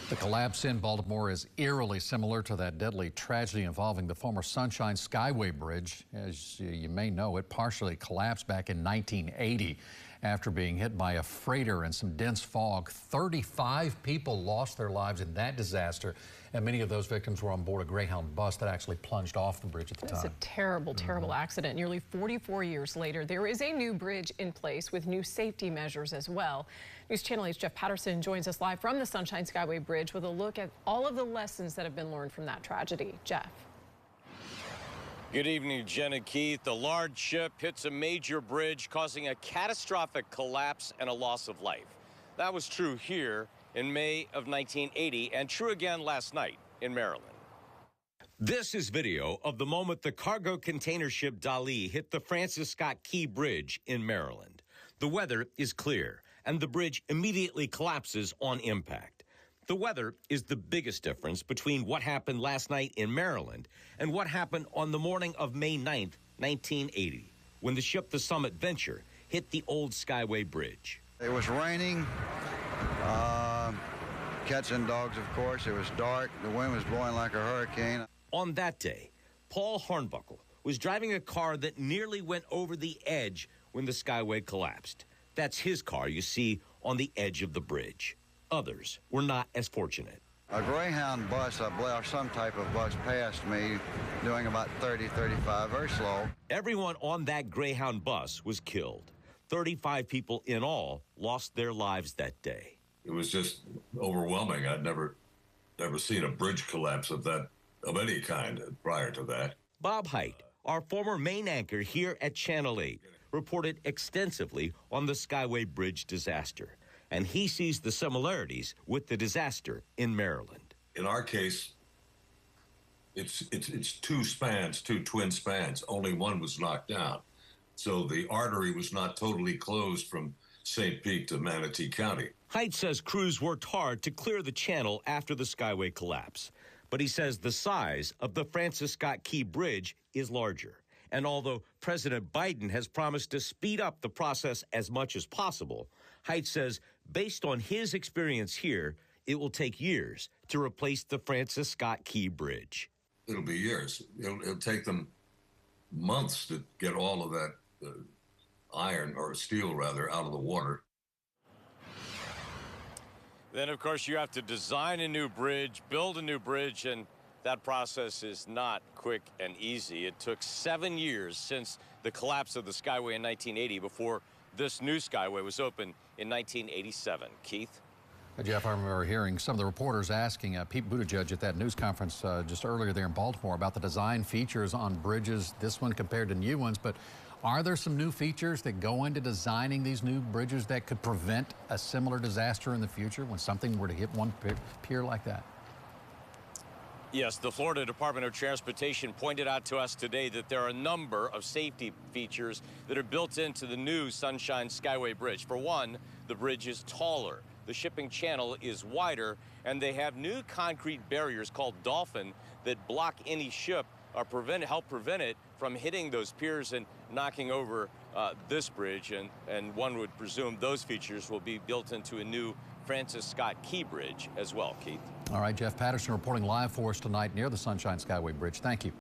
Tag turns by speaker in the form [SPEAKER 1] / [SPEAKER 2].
[SPEAKER 1] The collapse in Baltimore is eerily similar to that deadly tragedy involving the former Sunshine Skyway Bridge. As you may know, it partially collapsed back in 1980 after being hit by a freighter and some dense fog. 35 people lost their lives in that disaster, and many of those victims were on board a Greyhound bus that actually plunged off the bridge at the time.
[SPEAKER 2] It's a terrible, terrible accident. Nearly 44 years later, there is a new bridge in place with new safety measures as well. News Channel 8's Jeff Patterson joins us live from the Sunshine Skyway Bridge with a look at all of the lessons that have been learned from that tragedy. Jeff.
[SPEAKER 3] Good evening, Jen and Keith. The large ship hits a major bridge, causing a catastrophic collapse and a loss of life. That was true here in May of 1980 and true again last night in Maryland. This is video of the moment the cargo container ship Dali hit the Francis Scott Key Bridge in Maryland. The weather is clear, and the bridge immediately collapses on impact. The weather is the biggest difference between what happened last night in Maryland and what happened on the morning of May 9th, 1980, when the ship the Summit Venture hit the old Skyway Bridge.
[SPEAKER 4] It was raining, cats and dogs, of course. It was dark. The wind was blowing like a hurricane.
[SPEAKER 3] On that day, Paul Hornbuckle was driving a car that nearly went over the edge when the Skyway collapsed. That's his car you see on the edge of the bridge. Others were not as fortunate.
[SPEAKER 4] A Greyhound bus, I believe, or some type of bus, passed me doing about 30, 35, very slow.
[SPEAKER 3] Everyone on that Greyhound bus was killed. 35 people in all lost their lives that day.
[SPEAKER 5] It was just overwhelming. I'd never seen a bridge collapse of any kind prior to that.
[SPEAKER 3] Bob Hite, our former main anchor here at Channel 8, reported extensively on the Skyway Bridge disaster. And he sees the similarities with the disaster in Maryland.
[SPEAKER 5] In our case, it's two twin spans. Only one was knocked down. So the artery was not totally closed from St. Pete to Manatee County.
[SPEAKER 3] Hite says crews worked hard to clear the channel after the Skyway collapse. But he says the size of the Francis Scott Key Bridge is larger. And although President Biden has promised to speed up the process as much as possible, Hite says, based on his experience here, it will take years to replace the Francis Scott Key Bridge.
[SPEAKER 5] It'll be years. It'll take them months to get all of that iron, or steel rather, out of the water.
[SPEAKER 3] Then, of course, you have to design a new bridge, build a new bridge, and that process is not quick and easy. It took 7 years since the collapse of the Skyway in 1980 before this new Skyway was opened in 1987. Keith?
[SPEAKER 1] Jeff, I remember hearing some of the reporters asking Pete Buttigieg at that news conference just earlier there in Baltimore about the design features on bridges, this one compared to new ones. But are there some new features that go into designing these new bridges that could prevent a similar disaster in the future when something were to hit one pier like that?
[SPEAKER 3] Yes, the Florida Department of Transportation pointed out to us today that there are a number of safety features that are built into the new Sunshine Skyway Bridge. For one, the bridge is taller, the shipping channel is wider, and they have new concrete barriers called Dolphin that block any ship or help prevent it from hitting those piers and knocking over this bridge. And one would presume those features will be built into a new Francis Scott Key Bridge as well, Keith.
[SPEAKER 1] All right, Jeff Patterson reporting live for us tonight near the Sunshine Skyway Bridge. Thank you.